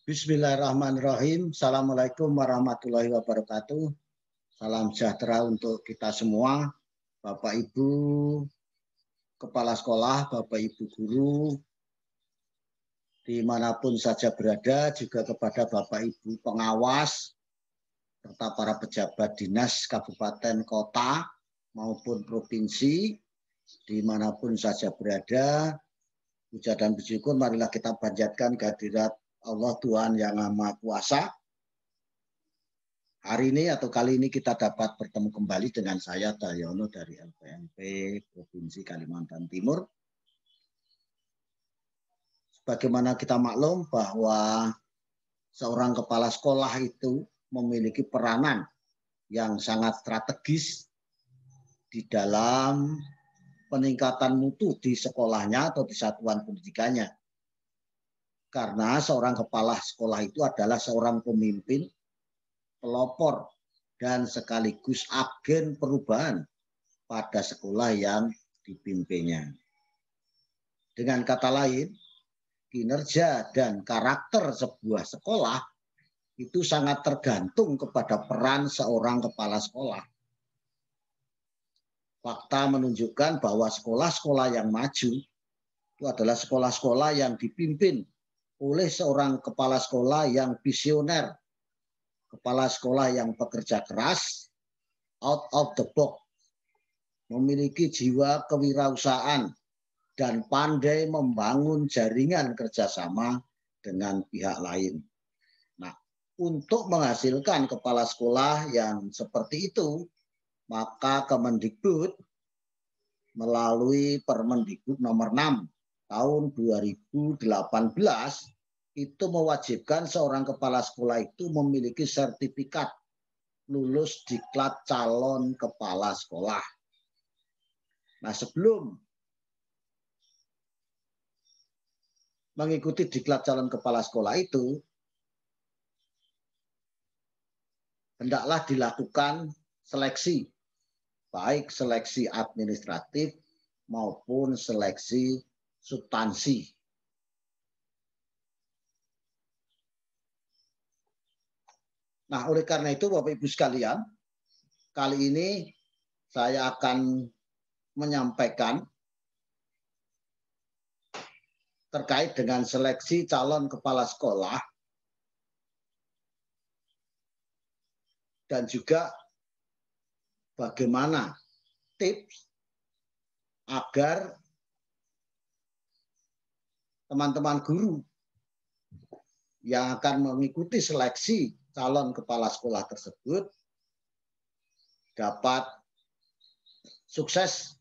Bismillahirrahmanirrahim. Assalamualaikum warahmatullahi wabarakatuh. Salam sejahtera untuk kita semua, Bapak Ibu Kepala Sekolah, Bapak Ibu Guru, dimanapun saja berada, juga kepada Bapak Ibu pengawas, serta para pejabat dinas kabupaten, kota, maupun provinsi, dimanapun saja berada. Puja dan puji syukur, marilah kita panjatkan kehadirat Allah Tuhan yang Maha Kuasa. Hari ini atau kali ini kita dapat bertemu kembali dengan saya Daryono dari LPMP Provinsi Kalimantan Timur. Sebagaimana kita maklum bahwa seorang kepala sekolah itu memiliki peranan yang sangat strategis di dalam peningkatan mutu di sekolahnya atau di satuan pendidikannya. Karena seorang kepala sekolah itu adalah seorang pemimpin, pelopor, dan sekaligus agen perubahan pada sekolah yang dipimpinnya. Dengan kata lain, kinerja dan karakter sebuah sekolah itu sangat tergantung kepada peran seorang kepala sekolah. Fakta menunjukkan bahwa sekolah-sekolah yang maju itu adalah sekolah-sekolah yang dipimpin oleh seorang kepala sekolah yang visioner, kepala sekolah yang bekerja keras, out of the box, memiliki jiwa kewirausahaan, dan pandai membangun jaringan kerjasama dengan pihak lain. Nah, untuk menghasilkan kepala sekolah yang seperti itu, maka Kemendikbud melalui Permendikbud nomor 6 tahun 2018 itu mewajibkan seorang kepala sekolah itu memiliki sertifikat lulus diklat calon kepala sekolah. Nah, sebelum mengikuti diklat calon kepala sekolah itu, hendaklah dilakukan seleksi, baik seleksi administratif maupun seleksi substansi. Nah, oleh karena itu Bapak Ibu sekalian, kali ini saya akan menyampaikan terkait dengan seleksi calon kepala sekolah dan juga bagaimana tips agar teman-teman guru yang akan mengikuti seleksi calon kepala sekolah tersebut dapat sukses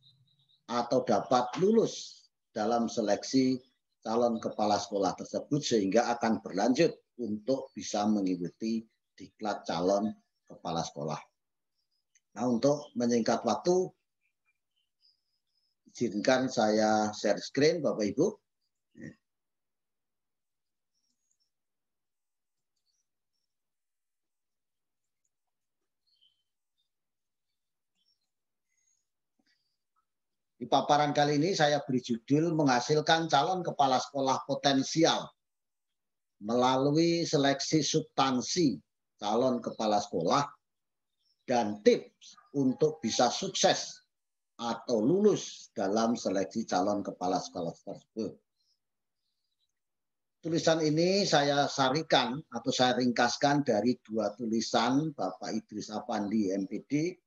atau dapat lulus dalam seleksi calon kepala sekolah tersebut sehingga akan berlanjut untuk bisa mengikuti diklat calon kepala sekolah. Nah, untuk menyingkat waktu, izinkan saya share screen Bapak Ibu. Di paparan kali ini saya beri judul menghasilkan calon kepala sekolah potensial melalui seleksi substansi calon kepala sekolah dan tips untuk bisa sukses atau lulus dalam seleksi calon kepala sekolah tersebut. Tulisan ini saya sarikan atau saya ringkaskan dari dua tulisan Bapak Idris Afandi MPD,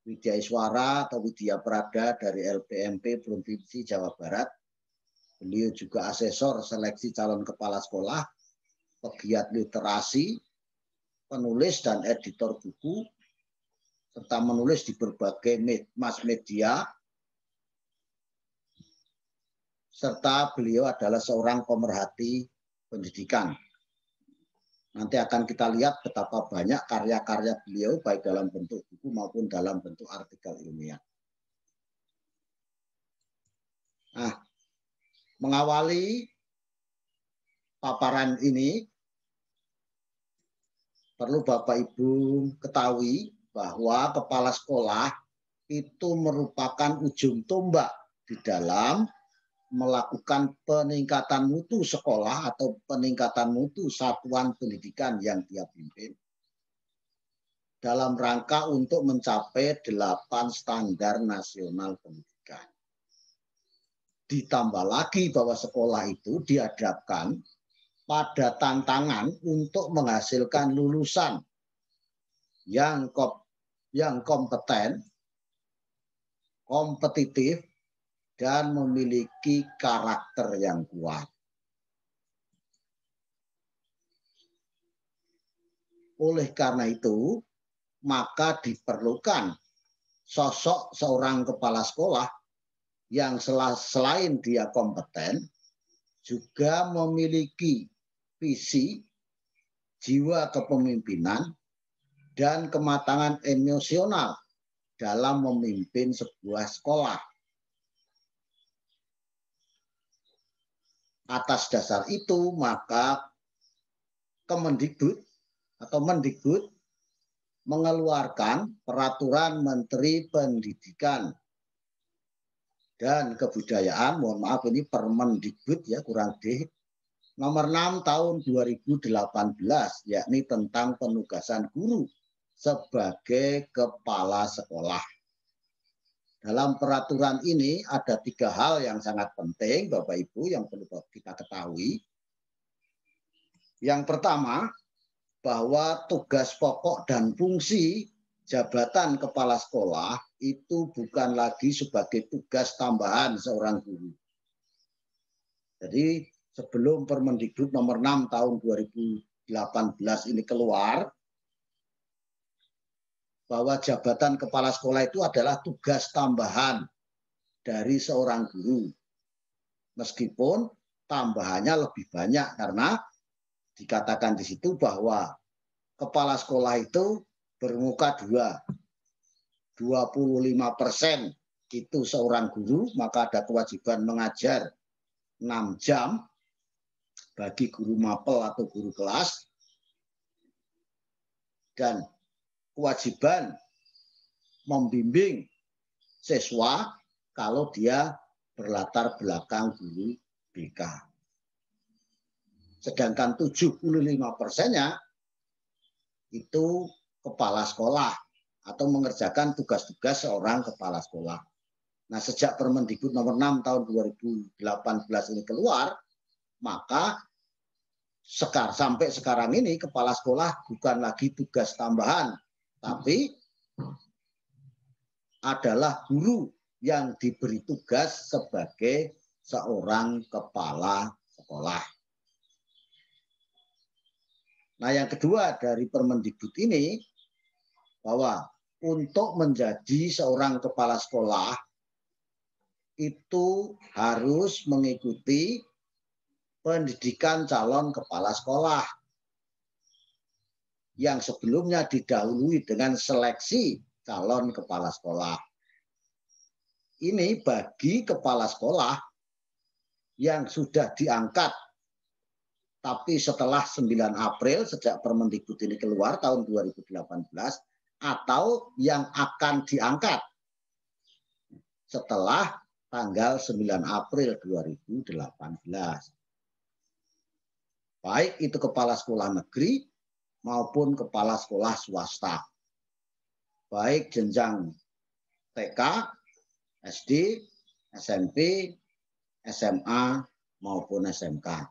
Widya Iswara atau Widya Prada dari LPMP Provinsi Jawa Barat. Beliau juga asesor seleksi calon kepala sekolah, pegiat literasi, penulis dan editor buku, serta menulis di berbagai mass media, serta beliau adalah seorang pemerhati pendidikan. Nanti akan kita lihat betapa banyak karya-karya beliau baik dalam bentuk buku maupun dalam bentuk artikel ilmiah. Nah, mengawali paparan ini, perlu Bapak Ibu ketahui bahwa kepala sekolah itu merupakan ujung tombak di dalam melakukan peningkatan mutu sekolah atau peningkatan mutu satuan pendidikan yang dia pimpin dalam rangka untuk mencapai 8 standar nasional pendidikan. Ditambah lagi bahwa sekolah itu dihadapkan pada tantangan untuk menghasilkan lulusan yang kompeten, kompetitif, dan memiliki karakter yang kuat. Oleh karena itu, maka diperlukan sosok seorang kepala sekolah yang selain dia kompeten, juga memiliki visi, jiwa kepemimpinan, dan kematangan emosional dalam memimpin sebuah sekolah. Atas dasar itu, maka Kemendikbud atau Mendikbud mengeluarkan Peraturan Menteri Pendidikan dan Kebudayaan, mohon maaf ini Permendikbud ya, kurang D, nomor 6 tahun 2018, yakni tentang penugasan guru sebagai kepala sekolah. Dalam peraturan ini ada 3 hal yang sangat penting, Bapak Ibu, yang perlu kita ketahui. Yang pertama, bahwa tugas pokok dan fungsi jabatan kepala sekolah itu bukan lagi sebagai tugas tambahan seorang guru. Jadi sebelum Permendikbud nomor 6 tahun 2018 ini keluar, bahwa jabatan kepala sekolah itu adalah tugas tambahan dari seorang guru. Meskipun tambahannya lebih banyak karena dikatakan di situ bahwa kepala sekolah itu bermuka 25% itu seorang guru, maka ada kewajiban mengajar 6 jam bagi guru mapel atau guru kelas, dan kewajiban membimbing siswa kalau dia berlatar belakang guru BK. Sedangkan 75%-nya itu kepala sekolah atau mengerjakan tugas-tugas seorang kepala sekolah. Nah, sejak Permendikbud nomor 6 tahun 2018 ini keluar, maka sampai sekarang ini kepala sekolah bukan lagi tugas tambahan, tapi adalah guru yang diberi tugas sebagai seorang kepala sekolah. Nah, yang kedua dari Permendikbud ini, bahwa untuk menjadi seorang kepala sekolah itu harus mengikuti pendidikan calon kepala sekolah yang sebelumnya didahului dengan seleksi calon kepala sekolah. Ini bagi kepala sekolah yang sudah diangkat tapi setelah 9 April sejak Permendikbud ini keluar tahun 2018, atau yang akan diangkat setelah tanggal 9 April 2018. Baik itu kepala sekolah negeri maupun kepala sekolah swasta. Baik jenjang TK, SD, SMP, SMA maupun SMK.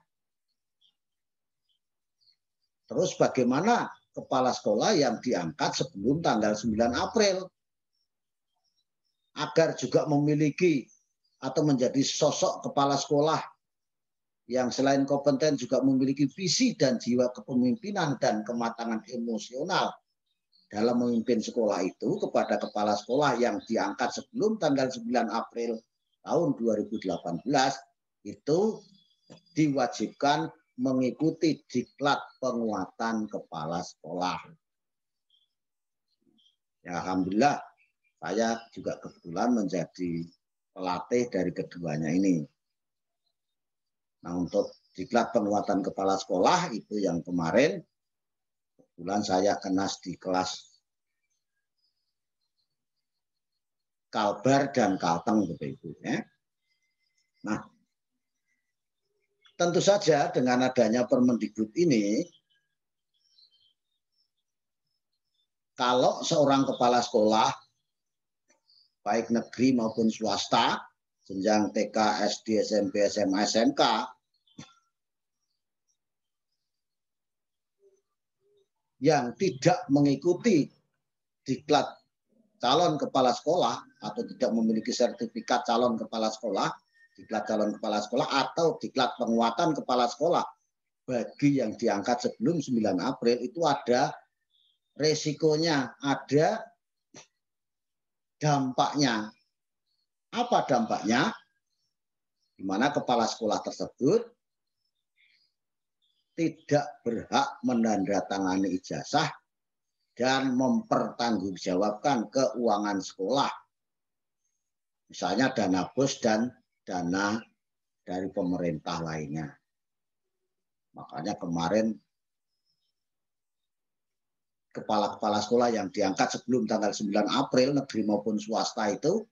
Terus bagaimana kepala sekolah yang diangkat sebelum tanggal 9 April? Agar juga memiliki atau menjadi sosok kepala sekolah yang selain kompeten juga memiliki visi dan jiwa kepemimpinan dan kematangan emosional dalam memimpin sekolah itu, kepada kepala sekolah yang diangkat sebelum tanggal 9 April tahun 2018 itu diwajibkan mengikuti diklat penguatan kepala sekolah. Ya, alhamdulillah saya juga kebetulan menjadi pelatih dari keduanya ini. Nah, untuk diklat penguatan kepala sekolah itu yang kemarin kebetulan saya kenas di kelas Kalbar dan Kalteng, Bapak Ibu ya. Nah, tentu saja dengan adanya Permendikbud ini, kalau seorang kepala sekolah, baik negeri maupun swasta, jenjang TK, SD, SMP, SMA, SMK, yang tidak mengikuti diklat calon kepala sekolah atau tidak memiliki sertifikat calon kepala sekolah, diklat calon kepala sekolah atau diklat penguatan kepala sekolah bagi yang diangkat sebelum 9 April itu ada resikonya, ada dampaknya. Apa dampaknya? Di mana kepala sekolah tersebut tidak berhak menandatangani ijazah dan mempertanggungjawabkan keuangan sekolah. Misalnya dana bos dan dana dari pemerintah lainnya. Makanya kemarin kepala-kepala sekolah yang diangkat sebelum tanggal 9 April, negeri maupun swasta itu,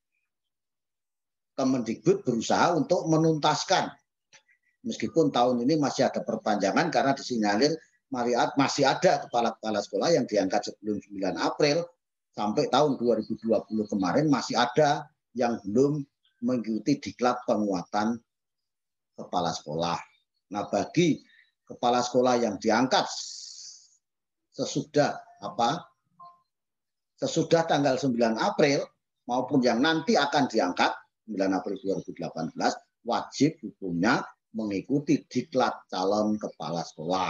Kemendikbud berusaha untuk menuntaskan. Meskipun tahun ini masih ada perpanjangan karena disinyalir masih ada kepala-kepala sekolah yang diangkat sebelum 9 April sampai tahun 2020 kemarin masih ada yang belum mengikuti diklat penguatan kepala sekolah. Nah, bagi kepala sekolah yang diangkat sesudah tanggal 9 April maupun yang nanti akan diangkat 9 April 2018 wajib hukumnya mengikuti diklat calon kepala sekolah.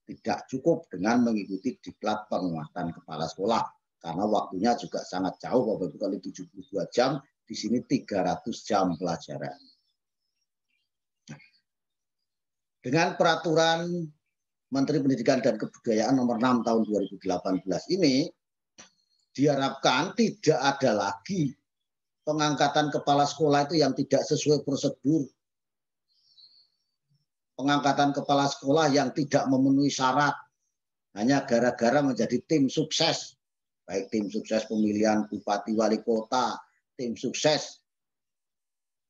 Tidak cukup dengan mengikuti diklat penguatan kepala sekolah karena waktunya juga sangat jauh, Bapak Ibu, kali 72 jam, di sini 300 jam pelajaran. Dengan peraturan Menteri Pendidikan dan Kebudayaan nomor 6 tahun 2018 ini diharapkan tidak ada lagi pengangkatan kepala sekolah itu yang tidak sesuai prosedur. Pengangkatan kepala sekolah yang tidak memenuhi syarat hanya gara-gara menjadi tim sukses, baik tim sukses pemilihan bupati wali kota, tim sukses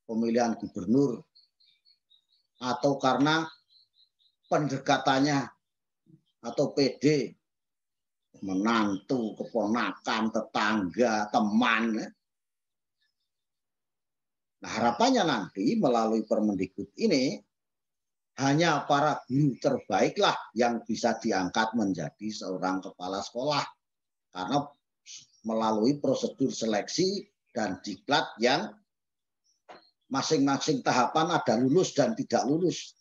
pemilihan gubernur, atau karena pendekatannya atau PD, menantu, keponakan, tetangga, teman. Nah, harapannya nanti melalui Permendikbud ini hanya para guru terbaiklah yang bisa diangkat menjadi seorang kepala sekolah. Karena melalui prosedur seleksi dan diklat yang masing-masing tahapan ada lulus dan tidak lulus.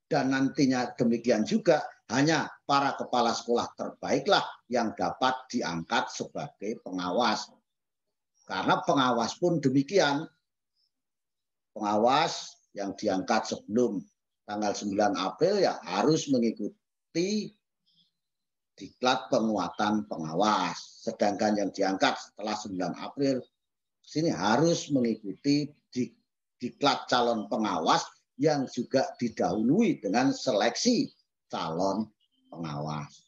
Dan nantinya demikian juga hanya para kepala sekolah terbaiklah yang dapat diangkat sebagai pengawas. Karena pengawas pun demikian. Pengawas yang diangkat sebelum tanggal 9 April ya harus mengikuti diklat penguatan pengawas. Sedangkan yang diangkat setelah 9 April sini harus mengikuti diklat calon pengawas yang juga didahului dengan seleksi calon pengawas.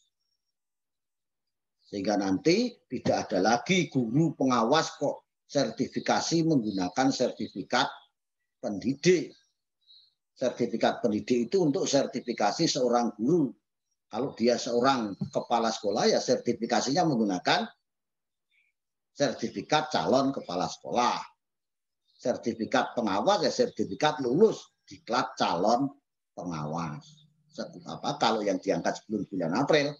Sehingga nanti tidak ada lagi guru pengawas kok sertifikasi menggunakan sertifikat pendidik. Sertifikat pendidik itu untuk sertifikasi seorang guru. Kalau dia seorang kepala sekolah ya sertifikasinya menggunakan sertifikat calon kepala sekolah. Sertifikat pengawas ya sertifikat lulus diklat calon pengawas. Kalau yang diangkat sebelum bulan April,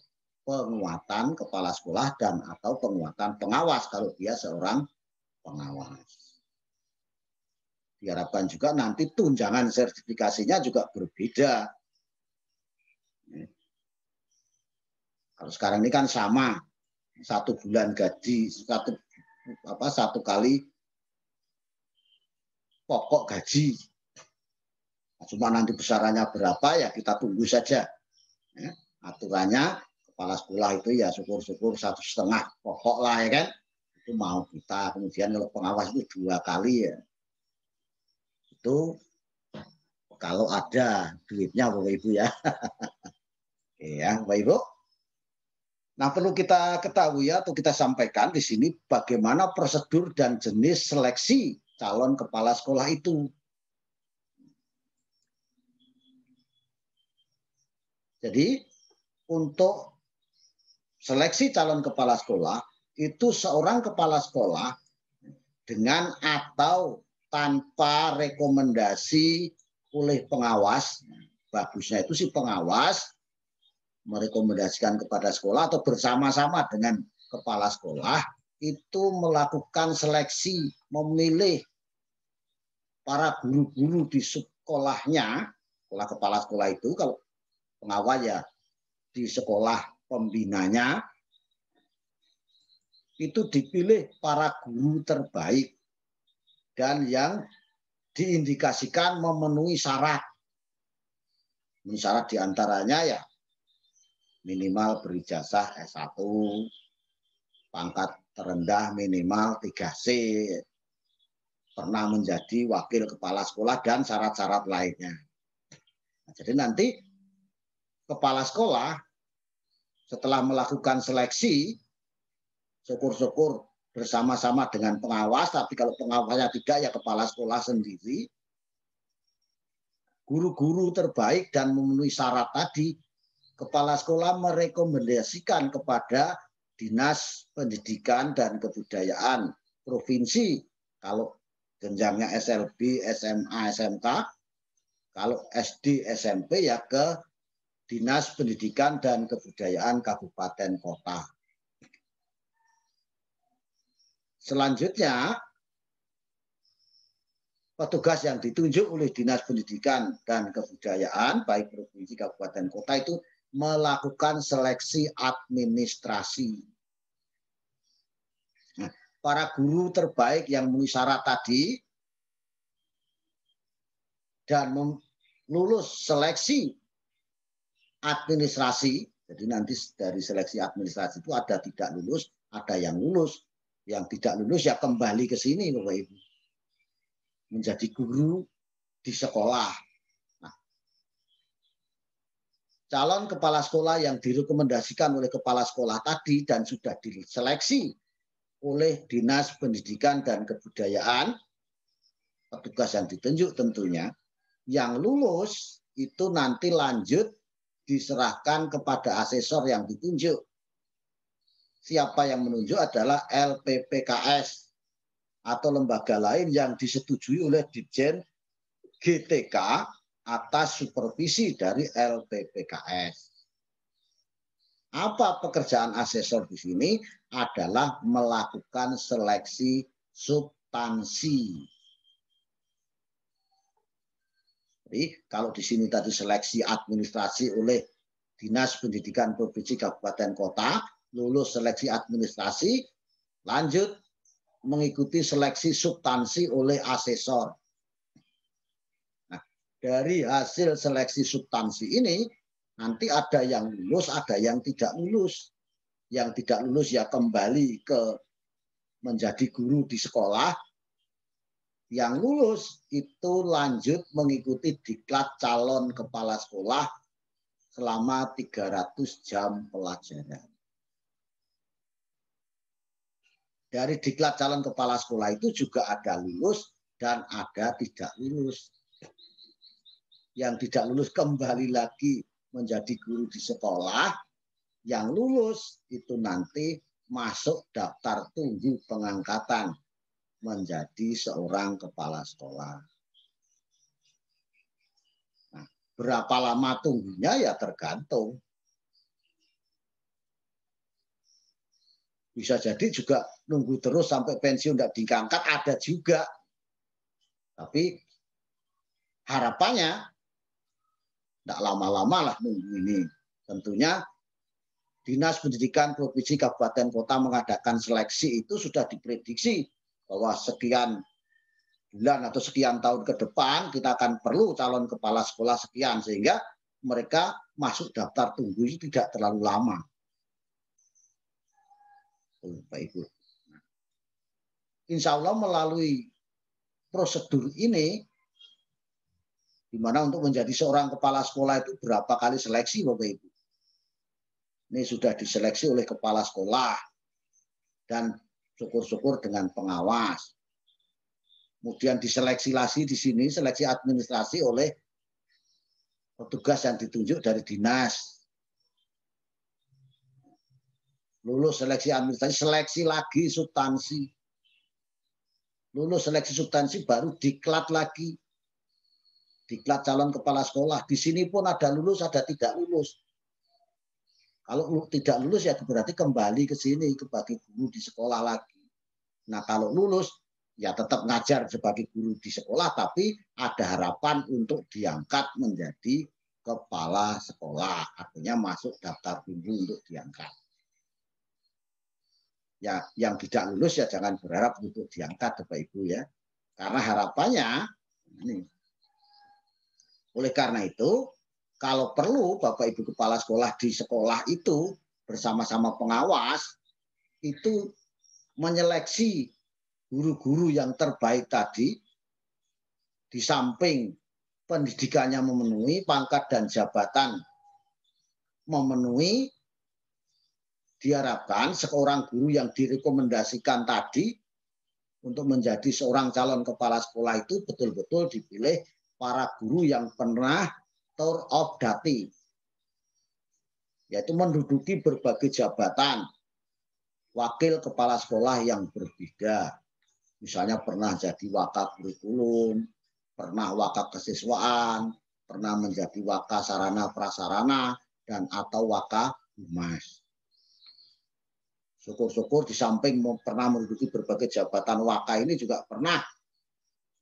penguatan kepala sekolah dan atau penguatan pengawas kalau dia seorang pengawas. Diharapkan juga nanti tunjangan sertifikasinya juga berbeda. Kalau sekarang ini kan sama, 1 bulan gaji, satu kali pokok gaji. Cuma nanti besarannya berapa ya kita tunggu saja. Aturannya kepala sekolah itu ya syukur-syukur 1,5 pokok lah ya kan. Itu mau kita. Kemudian kalau pengawas itu 2 kali ya. Itu kalau ada duitnya Bapak Ibu ya. Oke ya Bapak Ibu. Nah perlu kita ketahui atau kita sampaikan di sini bagaimana prosedur dan jenis seleksi calon kepala sekolah itu. Jadi untuk seleksi calon kepala sekolah itu seorang kepala sekolah dengan atau tanpa rekomendasi oleh pengawas, bagusnya itu si pengawas merekomendasikan kepada sekolah atau bersama-sama dengan kepala sekolah itu melakukan seleksi, memilih para guru-guru di sekolahnya, sekolah kepala sekolah itu, kalau pengawas ya di sekolah pembinanya, itu dipilih para guru terbaik dan yang diindikasikan memenuhi syarat. Syarat diantaranya ya minimal berijazah S1, pangkat terendah minimal 3C, pernah menjadi wakil kepala sekolah dan syarat-syarat lainnya. Nah, jadi nanti kepala sekolah setelah melakukan seleksi, syukur-syukur bersama-sama dengan pengawas, tapi kalau pengawasnya tidak ya kepala sekolah sendiri, guru-guru terbaik dan memenuhi syarat tadi, kepala sekolah merekomendasikan kepada Dinas Pendidikan dan Kebudayaan Provinsi, kalau jenjangnya SLB, SMA, SMK, kalau SD, SMP ya ke Dinas Pendidikan dan Kebudayaan Kabupaten Kota. Selanjutnya, petugas yang ditunjuk oleh Dinas Pendidikan dan Kebudayaan, baik Provinsi, Kabupaten, Kota itu melakukan seleksi administrasi. Nah, para guru terbaik yang memenuhi syarat tadi dan lulus seleksi administrasi, jadi nanti dari seleksi administrasi itu ada tidak lulus, ada yang lulus, yang tidak lulus ya kembali ke sini Bapak Ibu, menjadi guru di sekolah. Calon kepala sekolah yang direkomendasikan oleh kepala sekolah tadi dan sudah diseleksi oleh Dinas Pendidikan dan Kebudayaan, petugas yang ditunjuk tentunya, yang lulus itu nanti lanjut diserahkan kepada asesor yang ditunjuk. Siapa yang menunjuk adalah LPPKS atau lembaga lain yang disetujui oleh Ditjen GTK atas supervisi dari LPPKS. Apa pekerjaan asesor di sini? Adalah melakukan seleksi substansi. Jadi kalau di sini tadi seleksi administrasi oleh Dinas Pendidikan Provinsi, Kabupaten, Kota, lulus seleksi administrasi, lanjut mengikuti seleksi substansi oleh asesor. Dari hasil seleksi substansi ini, nanti ada yang lulus, ada yang tidak lulus. Yang tidak lulus ya kembali ke menjadi guru di sekolah. Yang lulus itu lanjut mengikuti diklat calon kepala sekolah selama 300 jam pelajaran. Dari diklat calon kepala sekolah itu juga ada lulus dan ada tidak lulus. Yang tidak lulus kembali lagi menjadi guru di sekolah, yang lulus itu nanti masuk daftar tunggu pengangkatan menjadi seorang kepala sekolah. Nah, berapa lama tunggunya ya tergantung. Bisa jadi juga nunggu terus sampai pensiun tidak diangkat, ada juga. Tapi harapannya tidak lama-lama lah nunggu ini. Tentunya Dinas Pendidikan Provinsi, Kabupaten, Kota mengadakan seleksi itu sudah diprediksi bahwa sekian bulan atau sekian tahun ke depan kita akan perlu calon kepala sekolah sekian, sehingga mereka masuk daftar tunggu itu tidak terlalu lama. Bapak Ibu. Insya Allah melalui prosedur ini, di mana untuk menjadi seorang kepala sekolah itu berapa kali seleksi Bapak Ibu. Ini sudah diseleksi oleh kepala sekolah dan syukur-syukur dengan pengawas. Kemudian diseleksi lagi di sini, seleksi administrasi oleh petugas yang ditunjuk dari dinas. lulus seleksi administrasi, seleksi lagi substansi. Lulus seleksi substansi baru diklat lagi. Diklat calon kepala sekolah. Di sini pun ada lulus, ada tidak lulus. Kalau tidak lulus ya berarti kembali ke sini sebagai guru di sekolah lagi. Nah kalau lulus ya tetap ngajar sebagai guru di sekolah, tapi ada harapan untuk diangkat menjadi kepala sekolah. Artinya masuk daftar guru untuk diangkat. Ya yang tidak lulus ya jangan berharap untuk diangkat Bapak Ibu ya. Karena harapannya ini. Oleh karena itu, kalau perlu Bapak Ibu kepala sekolah di sekolah itu bersama-sama pengawas itu menyeleksi guru-guru yang terbaik tadi, di samping pendidikannya memenuhi, pangkat dan jabatan memenuhi, diharapkan seorang guru yang direkomendasikan tadi untuk menjadi seorang calon kepala sekolah itu betul-betul dipilih para guru yang pernah terobdati, yaitu menduduki berbagai jabatan wakil kepala sekolah yang berbeda. Misalnya pernah jadi waka kurikulum, pernah waka kesiswaan, pernah menjadi waka sarana prasarana, dan atau waka humas. Syukur-syukur di samping pernah menduduki berbagai jabatan waka ini juga pernah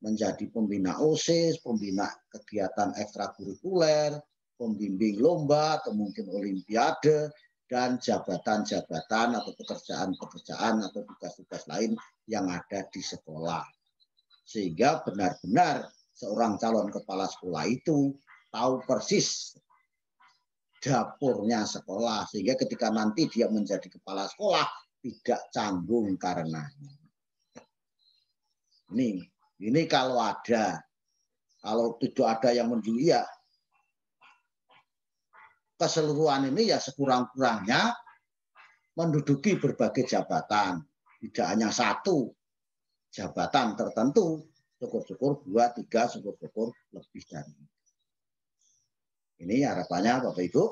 menjadi pembina OSIS, pembina kegiatan ekstrakurikuler, pembimbing lomba atau mungkin olimpiade, dan jabatan-jabatan atau pekerjaan-pekerjaan atau tugas-tugas lain yang ada di sekolah. Sehingga benar-benar seorang calon kepala sekolah itu tahu persis dapurnya sekolah. Sehingga ketika nanti dia menjadi kepala sekolah tidak canggung karenanya. Ini kalau ada. Kalau tidak ada yang menjuli ya keseluruhan ini ya sekurang-kurangnya menduduki berbagai jabatan. Tidak hanya satu jabatan tertentu, syukur-syukur 2, 3, syukur-syukur lebih dari itu. Ini harapannya Bapak Ibu.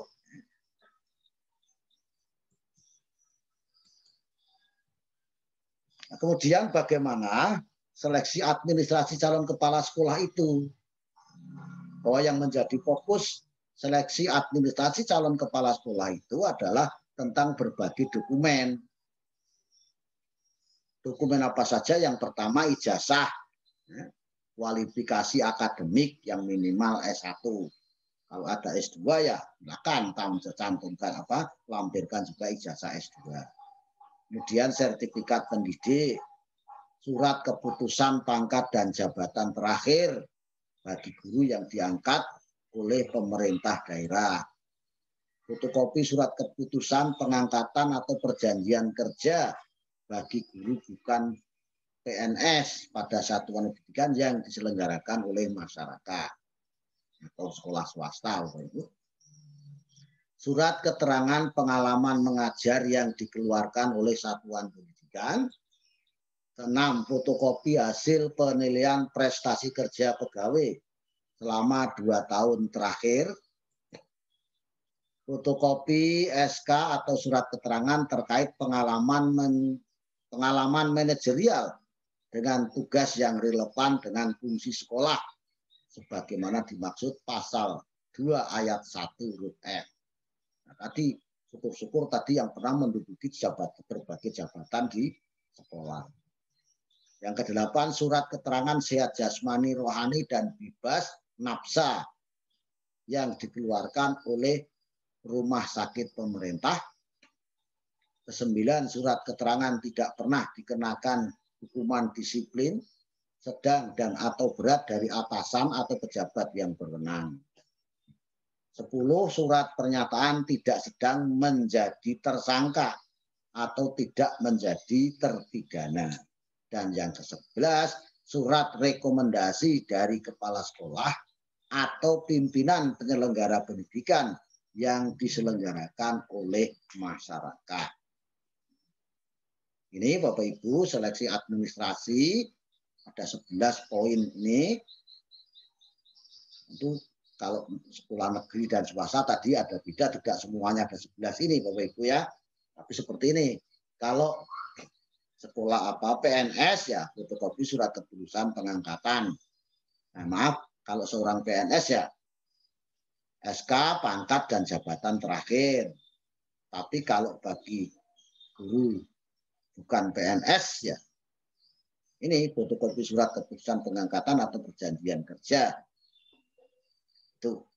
Nah, kemudian bagaimana seleksi administrasi calon kepala sekolah itu? Bahwa yang menjadi fokus seleksi administrasi calon kepala sekolah itu adalah tentang berbagai dokumen. Dokumen apa saja? Yang pertama ijazah, kualifikasi akademik yang minimal S1. Kalau ada S2 ya silakan cantumkan lampirkan juga ijazah S2. Kemudian sertifikat pendidik, surat keputusan pangkat dan jabatan terakhir bagi guru yang diangkat oleh pemerintah daerah. Fotokopi surat keputusan pengangkatan atau perjanjian kerja bagi guru bukan PNS pada satuan pendidikan yang diselenggarakan oleh masyarakat atau sekolah swasta. Surat keterangan pengalaman mengajar yang dikeluarkan oleh satuan pendidikan. 6. Fotokopi hasil penilaian prestasi kerja pegawai selama 2 tahun terakhir. Fotokopi SK atau surat keterangan terkait pengalaman manajerial dengan tugas yang relevan dengan fungsi sekolah sebagaimana dimaksud pasal 2 ayat 1 huruf F. Nah, tadi syukur-syukur tadi yang pernah menduduki berbagai jabatan di sekolah. Yang ke-8, surat keterangan sehat jasmani, rohani, dan bebas nafsa yang dikeluarkan oleh rumah sakit pemerintah. Ke-9, surat keterangan tidak pernah dikenakan hukuman disiplin sedang dan atau berat dari atasan atau pejabat yang berwenang. 10, surat pernyataan tidak sedang menjadi tersangka atau tidak menjadi terpidana. Dan yang ke-11, surat rekomendasi dari kepala sekolah atau pimpinan penyelenggara pendidikan yang diselenggarakan oleh masyarakat. Ini Bapak Ibu seleksi administrasi, ada 11 poin ini. Itu kalau sekolah negeri dan swasta tadi ada beda, tidak semuanya ada 11 ini Bapak Ibu ya. Tapi seperti ini, kalau sekolah PNS ya fotokopi surat keputusan pengangkatan. Nah, maaf, kalau seorang PNS ya SK, pangkat, dan jabatan terakhir. Tapi kalau bagi guru bukan PNS ya ini fotokopi surat keputusan pengangkatan atau perjanjian kerja. Itu.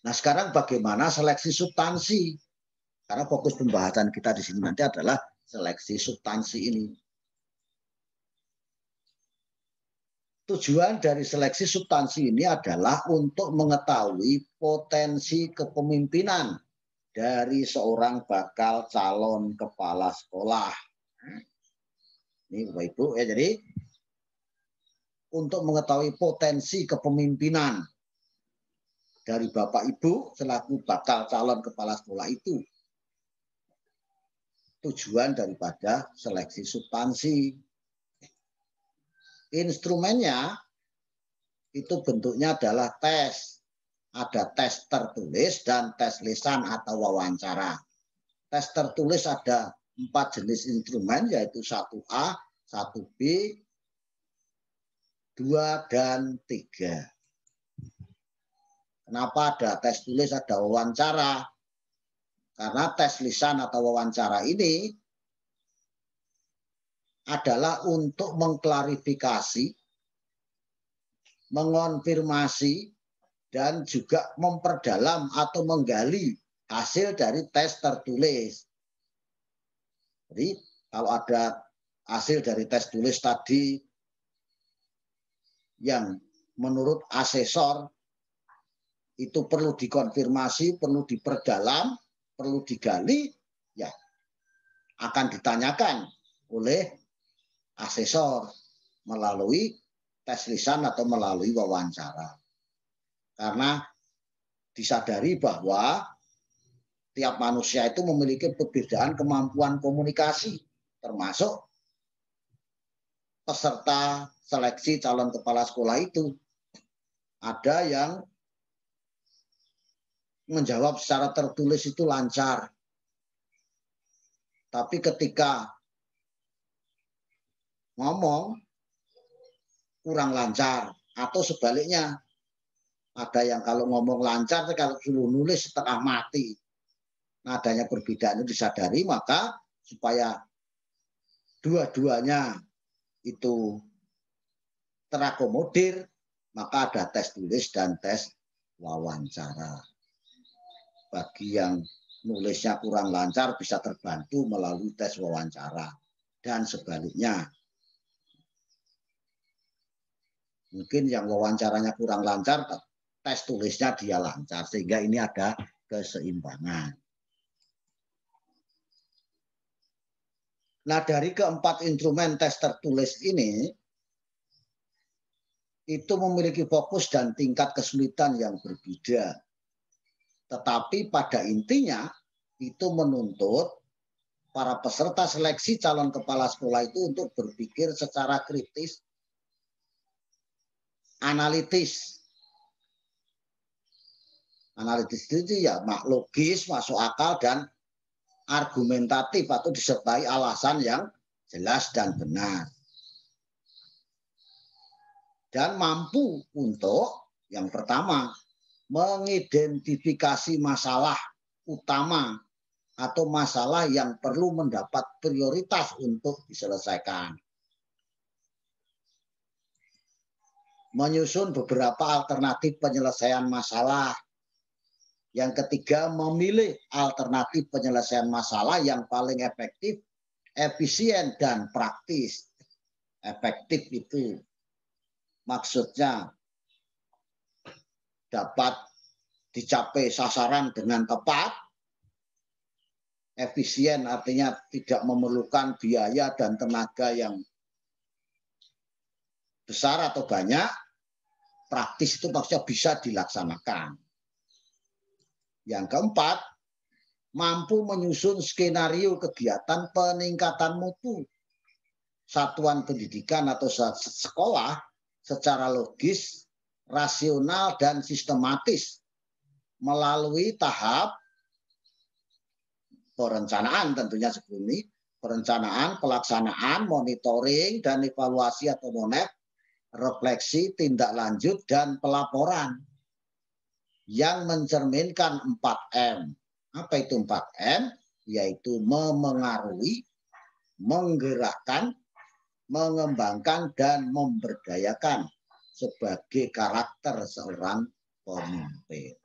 Nah, sekarang bagaimana seleksi substansi? Karena fokus pembahasan kita di sini nanti adalah seleksi substansi ini. Tujuan dari seleksi substansi ini adalah untuk mengetahui potensi kepemimpinan dari seorang bakal calon kepala sekolah. Ini Bapak Ibu ya, jadi untuk mengetahui potensi kepemimpinan dari Bapak Ibu selaku bakal calon kepala sekolah itu tujuan daripada seleksi substansi. Instrumennya itu bentuknya adalah tes. Ada tes tertulis dan tes lisan atau wawancara. Tes tertulis ada 4 jenis instrumen yaitu 1A, 1B, 2, dan 3. Kenapa ada tes tulis, ada wawancara? Karena tes lisan atau wawancara ini adalah untuk mengklarifikasi, mengonfirmasi, dan juga memperdalam atau menggali hasil dari tes tertulis. Jadi kalau ada hasil dari tes tulis tadi yang menurut asesor itu perlu dikonfirmasi, perlu diperdalam, perlu digali, ya akan ditanyakan oleh asesor melalui tes lisan atau melalui wawancara. Karena disadari bahwa tiap manusia itu memiliki perbedaan kemampuan komunikasi, termasuk peserta seleksi calon kepala sekolah itu. Ada yang menjawab secara tertulis itu lancar. Tapi ketika ngomong kurang lancar, atau sebaliknya. Ada yang kalau ngomong lancar, kalau suruh nulis setengah mati. Nah, adanya perbedaan itu disadari, maka supaya dua-duanya itu terakomodir, maka ada tes tulis dan tes wawancara. Bagi yang nulisnya kurang lancar bisa terbantu melalui tes wawancara. Dan sebaliknya. Mungkin yang wawancaranya kurang lancar, tes tulisnya dia lancar, sehingga ini ada keseimbangan. Nah, dari keempat instrumen tes tertulis ini, itu memiliki fokus dan tingkat kesulitan yang berbeda. Tetapi pada intinya, itu menuntut para peserta seleksi calon kepala sekolah itu untuk berpikir secara kritis, analitis. Analitis itu ya logis, masuk akal, dan argumentatif atau disertai alasan yang jelas dan benar. Dan mampu untuk yang pertama mengidentifikasi masalah utama atau masalah yang perlu mendapat prioritas untuk diselesaikan. Menyusun beberapa alternatif penyelesaian masalah. Yang ketiga, memilih alternatif penyelesaian masalah yang paling efektif, efisien, dan praktis. Efektif itu maksudnya dapat dicapai sasaran dengan tepat. Efisien artinya tidak memerlukan biaya dan tenaga yang besar atau banyak. Praktis itu maksudnya bisa dilaksanakan. Yang keempat, mampu menyusun skenario kegiatan peningkatan mutu satuan pendidikan atau sekolah secara logis, rasional, dan sistematis melalui tahap perencanaan tentunya sebelum ini, perencanaan, pelaksanaan, monitoring, dan evaluasi atau MONEP, refleksi, tindak lanjut, dan pelaporan yang mencerminkan 4M. Apa itu 4M? Yaitu memengaruhi, menggerakkan, mengembangkan, dan memberdayakan sebagai karakter seorang pemimpin.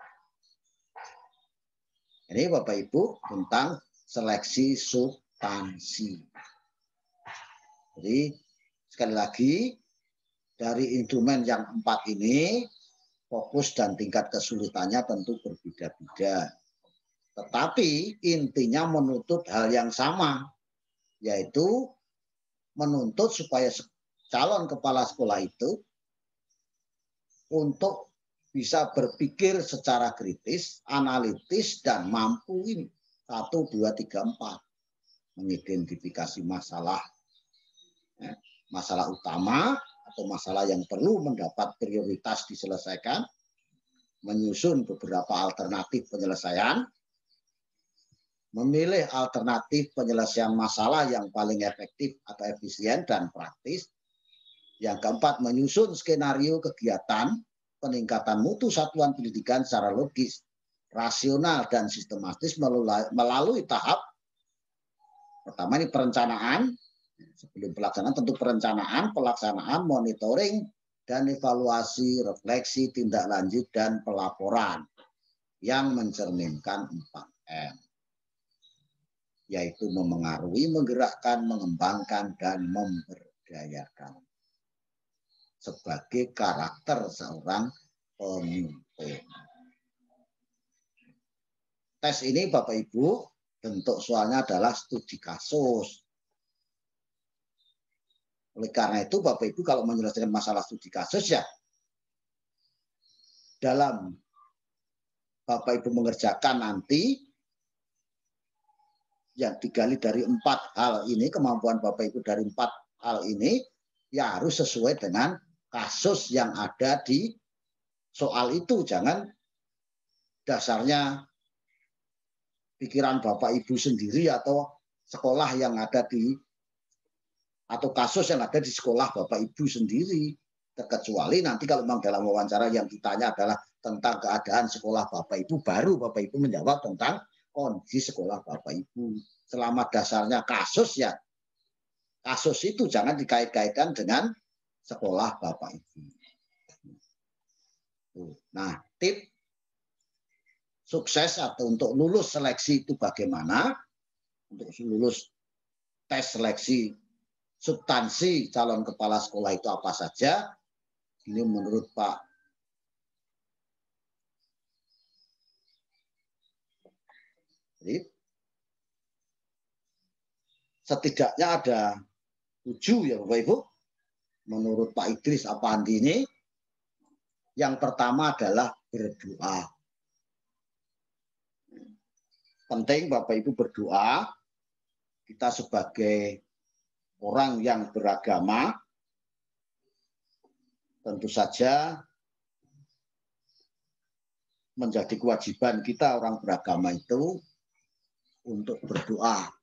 Ini Bapak Ibu tentang seleksi substansi. Jadi sekali lagi dari instrumen yang 4 ini fokus dan tingkat kesulitannya tentu berbeda-beda. Tetapi intinya menuntut hal yang sama, yaitu menuntut supaya calon kepala sekolah itu untuk bisa berpikir secara kritis, analitis, dan mampu ini 1, 2, 3, 4 mengidentifikasi masalah, masalah utama atau masalah yang perlu mendapat prioritas diselesaikan, menyusun beberapa alternatif penyelesaian, memilih alternatif penyelesaian masalah yang paling efektif atau efisien dan praktis. Yang keempat, menyusun skenario kegiatan peningkatan mutu satuan pendidikan secara logis, rasional, dan sistematis melalui tahap pertama ini perencanaan, sebelum pelaksanaan tentu perencanaan, pelaksanaan, monitoring, dan evaluasi, refleksi, tindak lanjut, dan pelaporan yang mencerminkan 4M, yaitu memengaruhi, menggerakkan, mengembangkan, dan memberdayakan sebagai karakter seorang pemimpin. Tes ini Bapak Ibu bentuk soalnya adalah studi kasus. Oleh karena itu Bapak Ibu kalau menyelesaikan masalah studi kasus ya dalam Bapak Ibu mengerjakan nanti yang digali dari 4 hal ini, kemampuan Bapak Ibu dari 4 hal ini ya harus sesuai dengan kasus yang ada di soal itu. Jangan dasarnya pikiran Bapak Ibu sendiri atau sekolah yang ada di atau kasus yang ada di sekolah Bapak Ibu sendiri. Terkecuali nanti kalau memang dalam wawancara yang ditanya adalah tentang keadaan sekolah Bapak Ibu, baru Bapak Ibu menjawab tentang kondisi sekolah Bapak Ibu. Selama dasarnya kasus ya kasus itu jangan dikait-kaitkan dengan sekolah Bapak Ibu. Nah, tip sukses atau untuk lulus seleksi itu bagaimana? Untuk lulus tes seleksi substansi calon kepala sekolah itu apa saja? Ini menurut Pak Jadi, setidaknya ada 7 ya Bapak Ibu. Menurut Pak Idris Apandi ini, yang pertama adalah berdoa. Penting Bapak Ibu berdoa. Kita sebagai orang yang beragama, tentu saja menjadi kewajiban kita orang beragama itu untuk berdoa.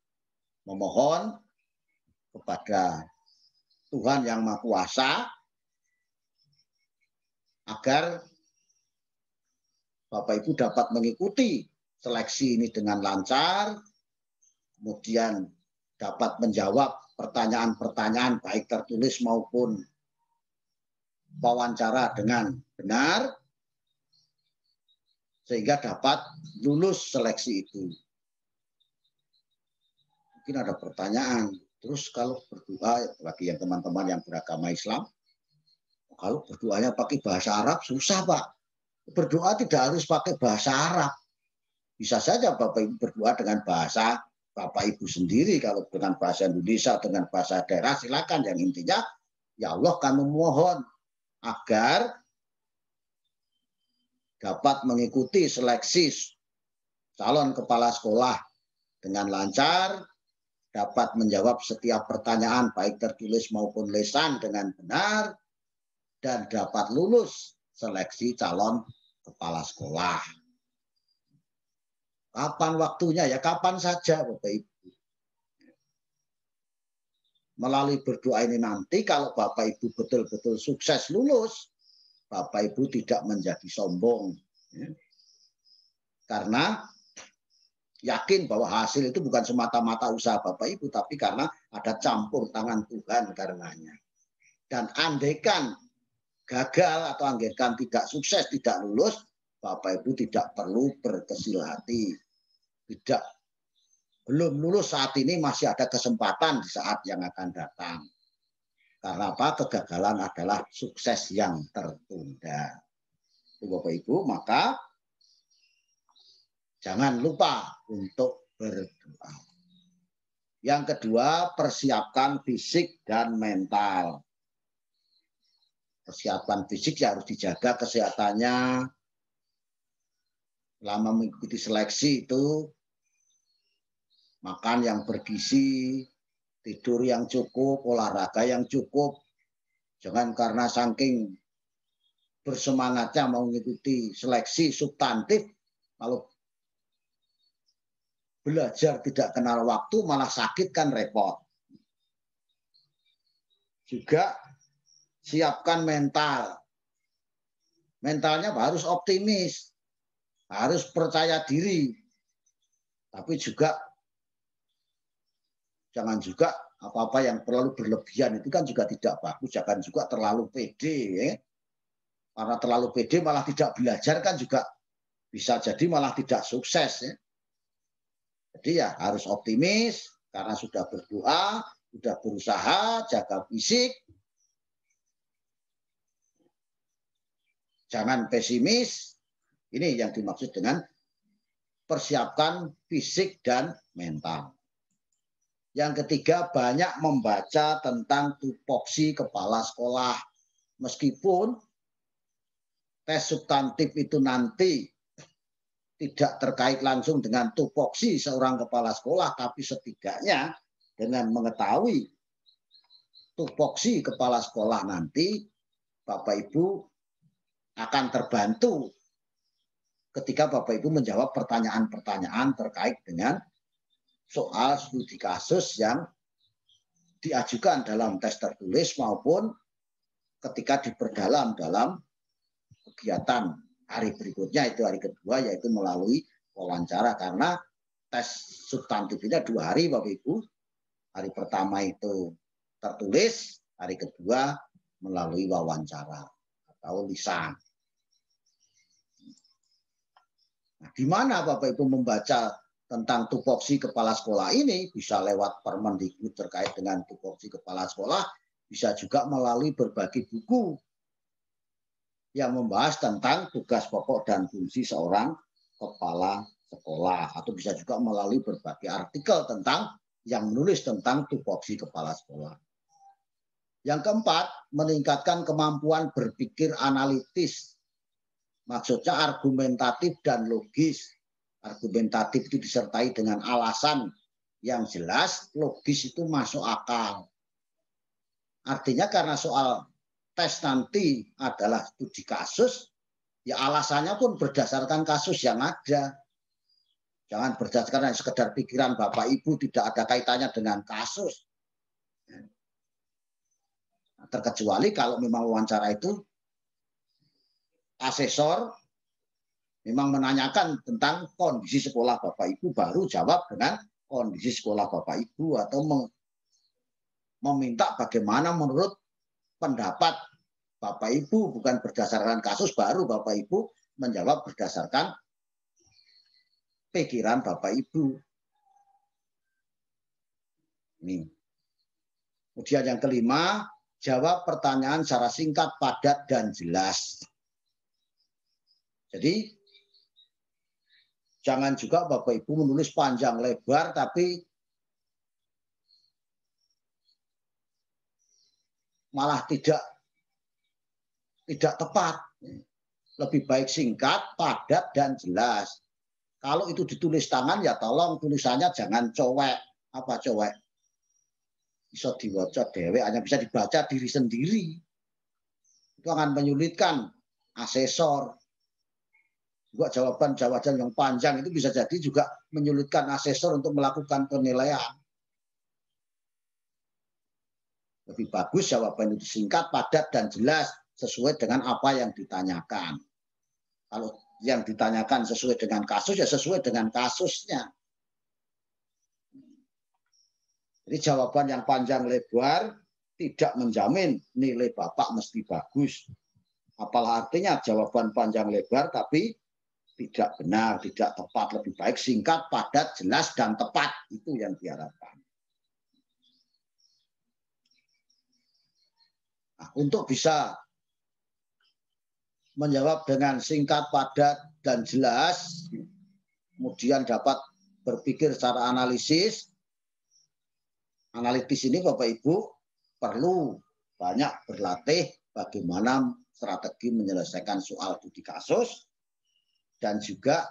Memohon kepada Tuhan Yang Maha Kuasa agar Bapak Ibu dapat mengikuti seleksi ini dengan lancar, kemudian dapat menjawab pertanyaan-pertanyaan baik tertulis maupun wawancara dengan benar, sehingga dapat lulus seleksi itu. Mungkin ada pertanyaan, terus kalau berdoa, bagi yang teman-teman yang beragama Islam, kalau berdoanya pakai bahasa Arab, susah Pak. Berdoa tidak harus pakai bahasa Arab. Bisa saja Bapak Ibu berdoa dengan bahasa Bapak Ibu sendiri. Kalau dengan bahasa Indonesia, dengan bahasa daerah, silakan. Yang intinya, ya Allah kami memohon agar dapat mengikuti seleksi calon kepala sekolah dengan lancar, dapat menjawab setiap pertanyaan baik tertulis maupun lisan dengan benar, dan dapat lulus seleksi calon kepala sekolah. Kapan waktunya? Ya kapan saja, Bapak Ibu. Melalui berdoa ini nanti, kalau Bapak Ibu betul-betul sukses lulus, Bapak Ibu tidak menjadi sombong. Karena yakin bahwa hasil itu bukan semata-mata usaha Bapak Ibu, tapi karena ada campur tangan Tuhan karenanya. Dan andaikan gagal atau andaikan tidak sukses, tidak lulus, Bapak Ibu tidak perlu berkecil hati. Belum lulus saat ini, masih ada kesempatan di saat yang akan datang. Karena apa? Kegagalan adalah sukses yang tertunda. Bapak Ibu, maka jangan lupa untuk berdoa. Yang kedua, persiapkan fisik dan mental. Persiapan fisik ya harus dijaga kesehatannya. Selama mengikuti seleksi itu, makan yang bergizi, tidur yang cukup, olahraga yang cukup. Jangan karena saking bersemangatnya mau mengikuti seleksi substantif, lalu belajar tidak kenal waktu, malah sakit kan repot. Juga siapkan mental. Mentalnya harus optimis, harus percaya diri. Tapi juga jangan juga apa-apa yang terlalu berlebihan itu kan juga tidak bagus. Jangan juga terlalu pede. Ya. Karena terlalu pede malah tidak belajar kan juga bisa jadi malah tidak sukses. Ya. Jadi ya harus optimis karena sudah berdoa, sudah berusaha, jaga fisik. Jangan pesimis. Ini yang dimaksud dengan persiapkan fisik dan mental. Yang ketiga, banyak membaca tentang tupoksi kepala sekolah. Meskipun tes substantif itu nanti tidak terkait langsung dengan tupoksi seorang kepala sekolah, tapi setidaknya dengan mengetahui tupoksi kepala sekolah nanti, Bapak Ibu akan terbantu ketika Bapak Ibu menjawab pertanyaan-pertanyaan terkait dengan soal studi kasus yang diajukan dalam tes tertulis maupun ketika diperdalam dalam kegiatan hari berikutnya, itu hari kedua, yaitu melalui wawancara. Karena tes substantif ini 2 hari Bapak Ibu. Hari pertama itu tertulis, hari kedua melalui wawancara atau lisan. Nah, di mana Bapak Ibu membaca tentang tupoksi kepala sekolah ini? Bisa lewat Permendikbud terkait dengan tupoksi kepala sekolah, bisa juga melalui berbagai buku yang membahas tentang tugas pokok dan fungsi seorang kepala sekolah, atau bisa juga melalui berbagai artikel tentang yang menulis tentang tupoksi kepala sekolah. Yang keempat, meningkatkan kemampuan berpikir analitis. Maksudnya argumentatif dan logis. Argumentatif itu disertai dengan alasan yang jelas, logis itu masuk akal. Artinya karena soal tes nanti adalah studi kasus, ya alasannya pun berdasarkan kasus yang ada. Jangan berdasarkan sekedar pikiran Bapak Ibu, tidak ada kaitannya dengan kasus. Terkecuali kalau memang wawancara itu asesor memang menanyakan tentang kondisi sekolah Bapak Ibu, baru jawab dengan kondisi sekolah Bapak Ibu, atau meminta bagaimana menurut pendapat Bapak Ibu, bukan berdasarkan kasus, baru Bapak Ibu menjawab berdasarkan pikiran Bapak Ibu. Ini. Kemudian yang kelima, jawab pertanyaan secara singkat, padat, dan jelas. Jadi jangan juga Bapak Ibu menulis panjang lebar tapi malah tidak tepat. Lebih baik singkat, padat, dan jelas. Kalau itu ditulis tangan, ya tolong tulisannya jangan cowek. Apa cowek? Bisa diwaca dewek, hanya bisa dibaca diri sendiri. Itu akan menyulitkan asesor. Juga jawaban-jawaban yang panjang itu bisa jadi juga menyulitkan asesor untuk melakukan penilaian. Lebih bagus jawaban itu singkat, padat, dan jelas sesuai dengan apa yang ditanyakan. Kalau yang ditanyakan sesuai dengan kasus, ya sesuai dengan kasusnya. Jadi jawaban yang panjang lebar tidak menjamin nilai Bapak mesti bagus. Apalah artinya jawaban panjang lebar tapi tidak benar, tidak tepat. Lebih baik singkat, padat, jelas, dan tepat. Itu yang diharapkan. Nah, untuk bisa menjawab dengan singkat, padat, dan jelas, kemudian dapat berpikir secara analitis ini Bapak Ibu perlu banyak berlatih bagaimana strategi menyelesaikan soal studi kasus, dan juga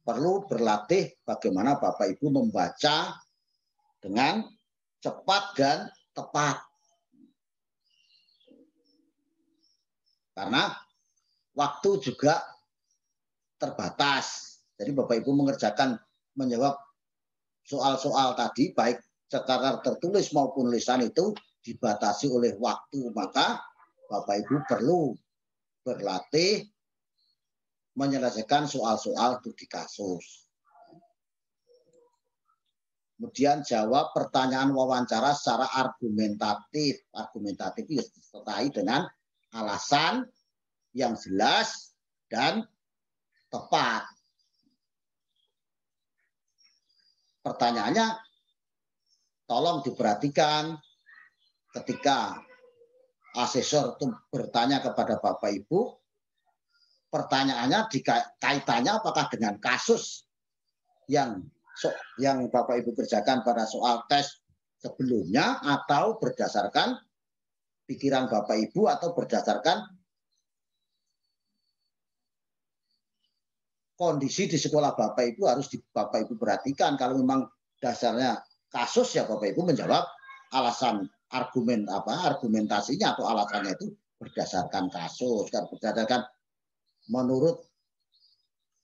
perlu berlatih bagaimana Bapak Ibu membaca dengan cepat dan tepat. Karena waktu juga terbatas. Jadi Bapak Ibu menjawab soal-soal tadi baik secara tertulis maupun lisan itu dibatasi oleh waktu. Maka Bapak Ibu perlu berlatih menyelesaikan soal-soal studi kasus. Kemudian jawab pertanyaan wawancara secara argumentatif. Argumentatif itu disertai dengan alasan yang jelas dan tepat. Pertanyaannya tolong diperhatikan ketika asesor itu bertanya kepada Bapak Ibu, pertanyaannya kaitannya apakah dengan kasus yang Bapak Ibu kerjakan pada soal tes sebelumnya, atau berdasarkan pikiran Bapak Ibu, atau berdasarkan kondisi di sekolah Bapak Ibu. Harus Bapak Ibu perhatikan. Kalau memang dasarnya kasus, ya Bapak Ibu menjawab alasan argumentasinya atau alasannya itu berdasarkan kasus, kan berdasarkan menurut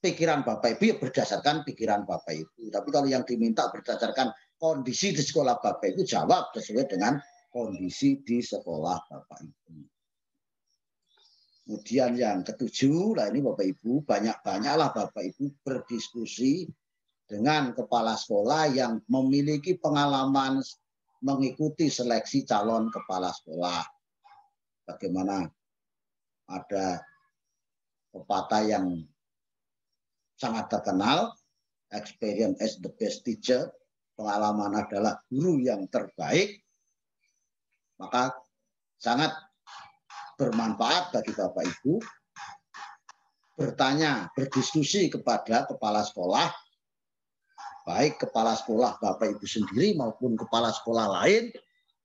pikiran Bapak Ibu, ya berdasarkan pikiran Bapak Ibu. Tapi kalau yang diminta berdasarkan kondisi di sekolah Bapak Ibu, jawab sesuai dengan kondisi di sekolah Bapak Ibu. Kemudian yang ketujuh, lah ini Bapak Ibu, banyak-banyaklah Bapak Ibu berdiskusi dengan kepala sekolah yang memiliki pengalaman mengikuti seleksi calon kepala sekolah. Bagaimana ada pepatah yang sangat terkenal, experience is the best teacher, pengalaman adalah guru yang terbaik. Maka sangat bermanfaat bagi Bapak Ibu bertanya, berdiskusi kepada kepala sekolah, baik kepala sekolah Bapak Ibu sendiri maupun kepala sekolah lain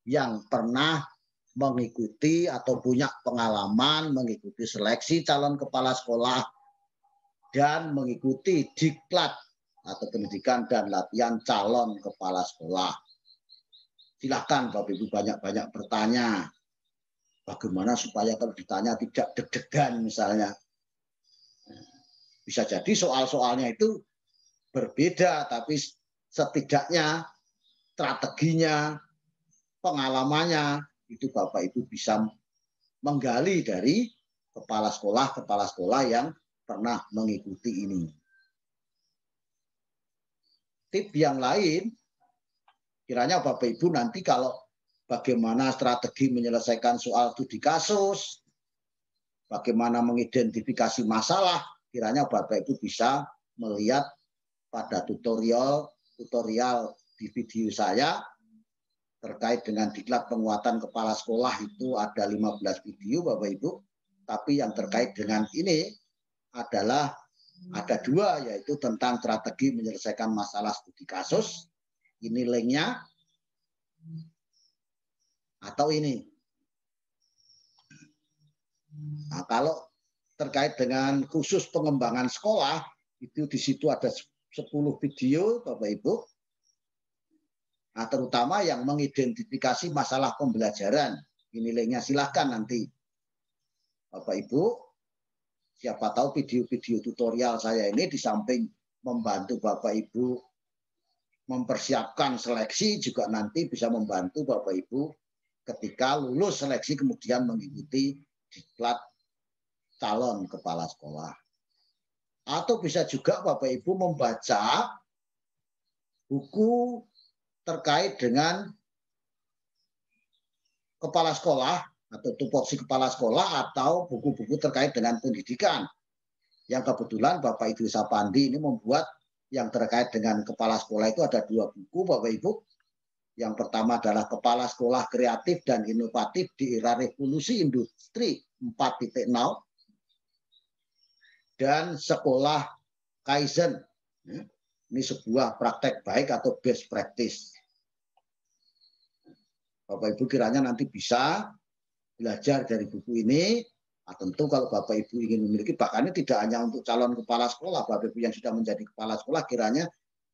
yang pernah mengikuti atau punya pengalaman mengikuti seleksi calon kepala sekolah dan mengikuti diklat atau pendidikan dan latihan calon kepala sekolah. Silakan Bapak Ibu banyak-banyak bertanya. Bagaimana supaya kalau ditanya tidak deg-degan misalnya. Bisa jadi soal-soalnya itu berbeda, tapi setidaknya strateginya, pengalamannya, itu Bapak Ibu bisa menggali dari kepala sekolah yang pernah mengikuti ini. Tip yang lain, kiranya Bapak Ibu nanti kalau bagaimana strategi menyelesaikan soal studi kasus, bagaimana mengidentifikasi masalah, kiranya Bapak Ibu bisa melihat pada tutorial di video saya terkait dengan diklat penguatan kepala sekolah. Itu ada 15 video Bapak Ibu, tapi yang terkait dengan ini adalah ada 2, yaitu tentang strategi menyelesaikan masalah studi kasus. Ini linknya. Atau ini. Nah, kalau terkait dengan khusus pengembangan sekolah, itu di situ ada 10 video Bapak Ibu. Nah, terutama yang mengidentifikasi masalah pembelajaran. Ini linknya, silahkan nanti Bapak Ibu siapa tahu video-video tutorial saya ini di samping membantu Bapak Ibu mempersiapkan seleksi juga nanti bisa membantu Bapak Ibu ketika lulus seleksi kemudian mengikuti diklat calon kepala sekolah. Atau bisa juga Bapak Ibu membaca buku terkait dengan kepala sekolah atau tupoksi kepala sekolah atau buku-buku terkait dengan pendidikan. Yang kebetulan Bapak Idris Apandi ini membuat yang terkait dengan kepala sekolah itu ada 2 buku Bapak Ibu. Yang pertama adalah Kepala Sekolah Kreatif dan Inovatif di Era Revolusi Industri 4.0 dan Sekolah Kaizen. Ini sebuah praktek baik atau best practice. Bapak Ibu kiranya nanti bisa belajar dari buku ini. Nah, tentu kalau Bapak Ibu ingin memiliki, bahkan ini tidak hanya untuk calon kepala sekolah, Bapak Ibu yang sudah menjadi kepala sekolah, kiranya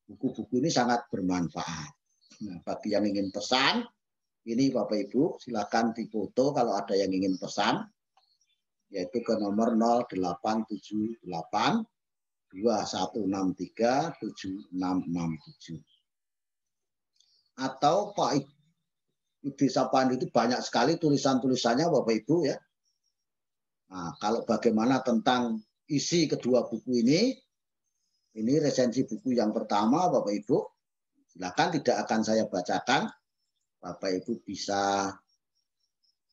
buku-buku ini sangat bermanfaat. Nah, bagi yang ingin pesan, ini Bapak Ibu silakan difoto kalau ada yang ingin pesan, yaitu ke nomor 0878 2163 7667. Atau Pak Idris Apandi itu banyak sekali tulisan-tulisannya Bapak Ibu ya. Nah, kalau bagaimana tentang isi kedua buku ini resensi buku yang pertama Bapak Ibu. Silakan, tidak akan saya bacakan. Bapak Ibu bisa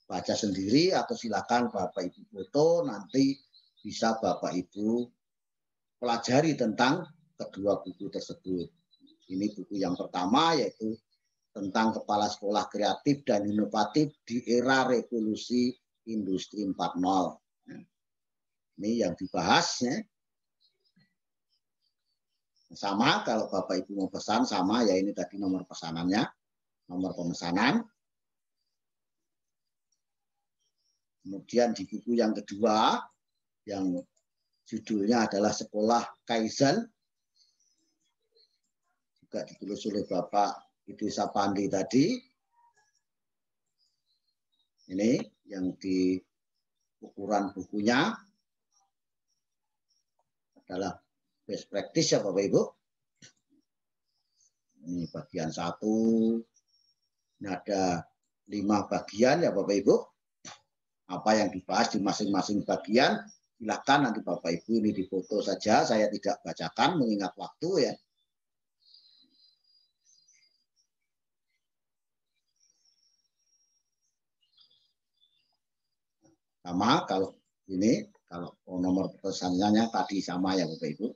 baca sendiri atau silakan Bapak Ibu foto, nanti bisa Bapak Ibu pelajari tentang kedua buku tersebut. Ini buku yang pertama yaitu tentang Kepala Sekolah Kreatif dan Inovatif di Era Revolusi Industri 4.0. Ini yang dibahas ya. Sama kalau Bapak Ibu mau pesan sama ya, ini tadi nomor pesanannya, nomor pemesanan. Kemudian di buku yang kedua yang judulnya adalah Sekolah Kaizen, juga ditulis oleh Bapak Idris Apandi tadi. Ini yang di ukuran bukunya adalah best practice ya Bapak Ibu. Ini bagian 1. Ini ada 5 bagian ya Bapak Ibu. Apa yang dibahas di masing-masing bagian, silakan nanti Bapak Ibu ini difoto saja. Saya tidak bacakan mengingat waktu ya. Sama kalau ini, kalau nomor pesannya tadi sama ya Bapak Ibu.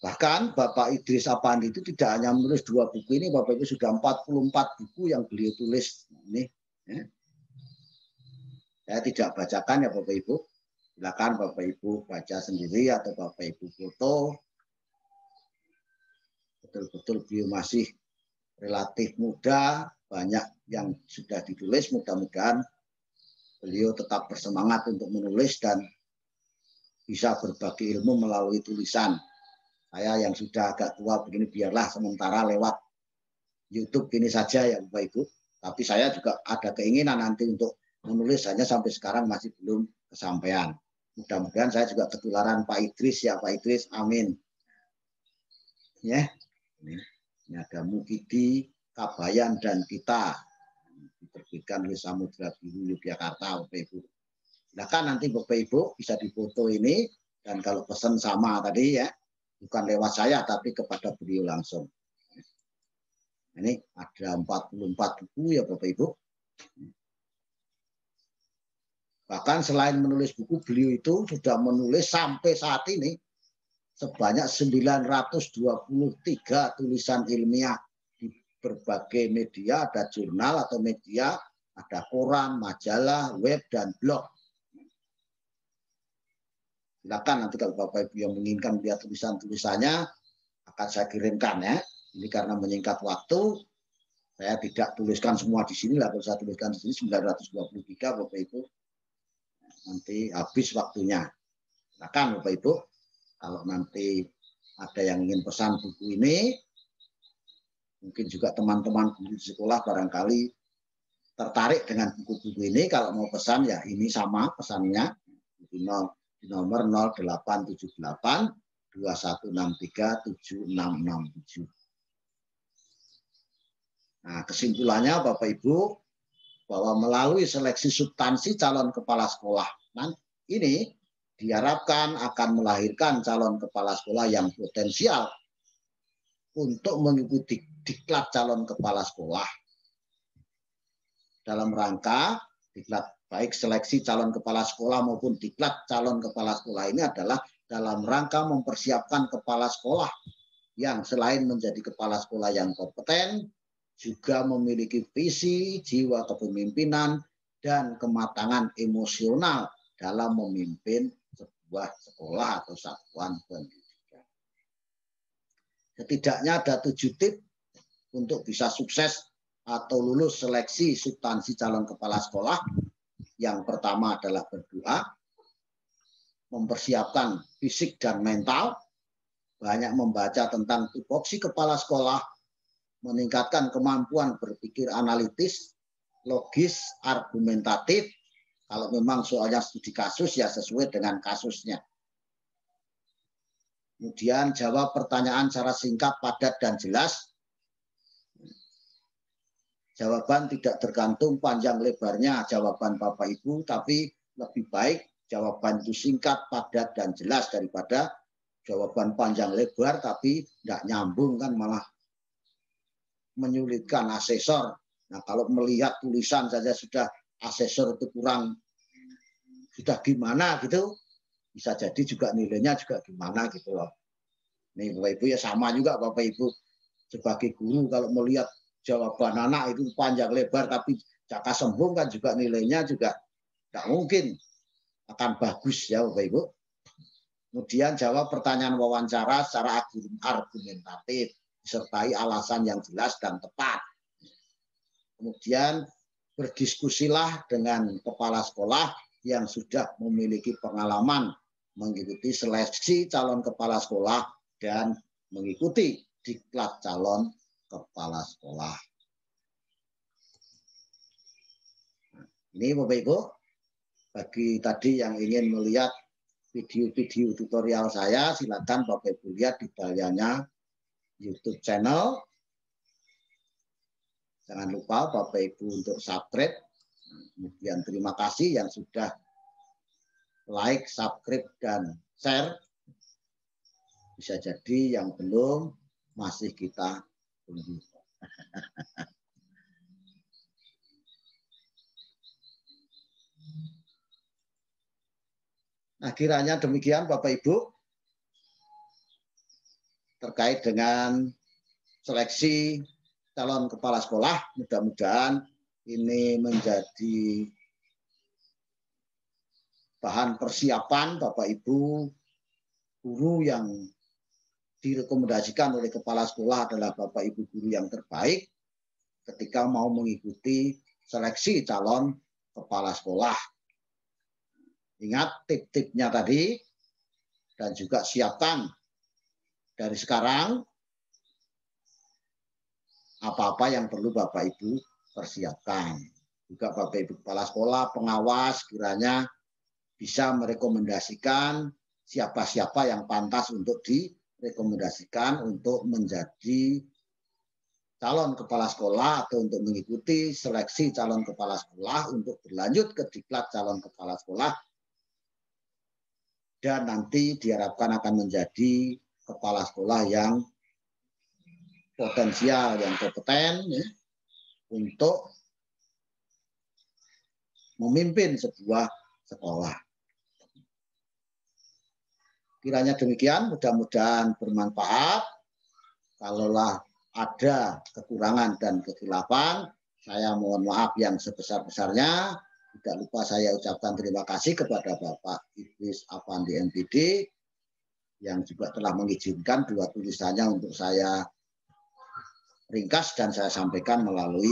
Bahkan Bapak Idris Apandi itu tidak hanya menulis 2 buku ini, Bapak Ibu, sudah 44 buku yang beliau tulis. Ini, ya. Saya tidak bacakan ya Bapak Ibu. Silakan Bapak Ibu baca sendiri atau Bapak Ibu foto. Betul-betul beliau masih relatif muda, banyak yang sudah ditulis, mudah-mudahan beliau tetap bersemangat untuk menulis dan bisa berbagi ilmu melalui tulisan. Saya yang sudah agak tua begini biarlah sementara lewat YouTube ini saja ya Bapak Ibu. Tapi saya juga ada keinginan nanti untuk menulis, hanya sampai sekarang masih belum kesampaian. Mudah-mudahan saya juga ketularan Pak Idris ya Pak Idris, amin. Ya, ini ada Mukidi, Kabayan dan Kita, diterbitkan oleh Samudra Biru Yogyakarta Bapak Ibu. Silakan nanti Bapak Ibu bisa difoto ini, dan kalau pesan sama tadi ya, bukan lewat saya tapi kepada beliau langsung. Ini ada 44 buku ya Bapak Ibu. Bahkan selain menulis buku, beliau itu sudah menulis sampai saat ini sebanyak 923 tulisan ilmiah di berbagai media, ada jurnal atau media, ada koran, majalah, web, dan blog. Silakan nanti kalau Bapak Ibu yang menginginkan lihat tulisan-tulisannya akan saya kirimkan ya. Ini karena menyingkat waktu, saya tidak tuliskan semua di sini lah. Kalau saya tuliskan di sini 923 Bapak Ibu, nanti habis waktunya. Silakan Bapak Ibu, kalau nanti ada yang ingin pesan buku ini, mungkin juga teman-teman guru di sekolah barangkali tertarik dengan buku-buku ini, kalau mau pesan ya ini sama pesannya di nomor 0878 2163 7667. Nah, kesimpulannya Bapak Ibu, bahwa melalui seleksi substansi calon kepala sekolah ini diharapkan akan melahirkan calon kepala sekolah yang potensial untuk mengikuti diklat calon kepala sekolah dalam rangka diklat baik seleksi calon kepala sekolah maupun diklat calon kepala sekolah ini adalah dalam rangka mempersiapkan kepala sekolah yang selain menjadi kepala sekolah yang kompeten, juga memiliki visi, jiwa kepemimpinan, dan kematangan emosional dalam memimpin sebuah sekolah atau satuan pendidikan. Setidaknya ada 7 tips untuk bisa sukses atau lulus seleksi substansi calon kepala sekolah. Yang pertama adalah berdoa, mempersiapkan fisik dan mental, banyak membaca tentang tupoksi kepala sekolah, meningkatkan kemampuan berpikir analitis, logis, argumentatif. Kalau memang soalnya studi kasus ya sesuai dengan kasusnya. Kemudian jawab pertanyaan secara singkat, padat, dan jelas. Jawaban tidak tergantung panjang lebarnya jawaban Bapak Ibu, tapi lebih baik jawaban itu singkat, padat, dan jelas daripada jawaban panjang lebar tapi tidak nyambung, kan malah menyulitkan asesor. Nah, kalau melihat tulisan saja sudah asesor itu kurang, sudah gimana gitu, bisa jadi juga nilainya juga gimana gitu loh. Nih Bapak Ibu ya sama juga Bapak Ibu sebagai guru kalau melihat jawaban anak itu panjang lebar tapi caka sembung kan juga nilainya juga tidak mungkin akan bagus ya Bapak Ibu. Kemudian jawab pertanyaan wawancara secara argumentatif, disertai alasan yang jelas dan tepat. Kemudian berdiskusilah dengan kepala sekolah yang sudah memiliki pengalaman mengikuti seleksi calon kepala sekolah dan mengikuti diklat calon kepala sekolah. Ini Bapak Ibu, bagi tadi yang ingin melihat video-video tutorial saya, silakan Bapak Ibu lihat di bagiannya YouTube channel. Jangan lupa Bapak Ibu untuk subscribe. Kemudian terima kasih yang sudah like, subscribe, dan share. Bisa jadi yang belum masih kita tunggu. Nah, kiranya demikian Bapak Ibu terkait dengan seleksi calon kepala sekolah. Mudah-mudahan ini menjadi bahan persiapan Bapak Ibu guru yang direkomendasikan oleh kepala sekolah adalah Bapak Ibu guru yang terbaik ketika mau mengikuti seleksi calon kepala sekolah. Ingat tip-tipnya tadi dan juga siapkan dari sekarang apa-apa yang perlu Bapak Ibu persiapkan. Juga Bapak Ibu kepala sekolah, pengawas kiranya bisa merekomendasikan siapa-siapa yang pantas untuk direkomendasikan untuk menjadi calon kepala sekolah atau untuk mengikuti seleksi calon kepala sekolah untuk berlanjut ke diklat calon kepala sekolah dan nanti diharapkan akan menjadi kepala sekolah yang potensial, yang kompeten ya, untuk memimpin sebuah sekolah. Kiranya demikian, mudah-mudahan bermanfaat. Kalaulah ada kekurangan dan kekhilafan, saya mohon maaf yang sebesar-besarnya. Tidak lupa saya ucapkan terima kasih kepada Bapak Idris Afandi MPD yang juga telah mengizinkan 2 tulisannya untuk saya ringkas dan saya sampaikan melalui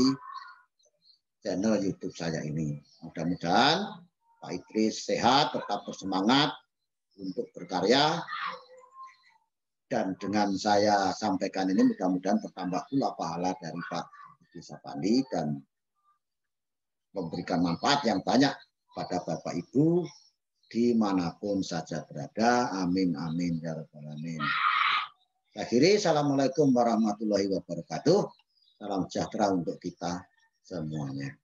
channel YouTube saya ini. Mudah-mudahan Pak Idris sehat, tetap bersemangat untuk berkarya, dan dengan saya sampaikan ini mudah-mudahan bertambah pula pahala dari Pak Idris Afandi dan memberikan manfaat yang banyak pada Bapak Ibu dimanapun saja berada. Amin, amin, ya rabbal alamin. Akhiri, assalamualaikum warahmatullahi wabarakatuh. Salam sejahtera untuk kita semuanya.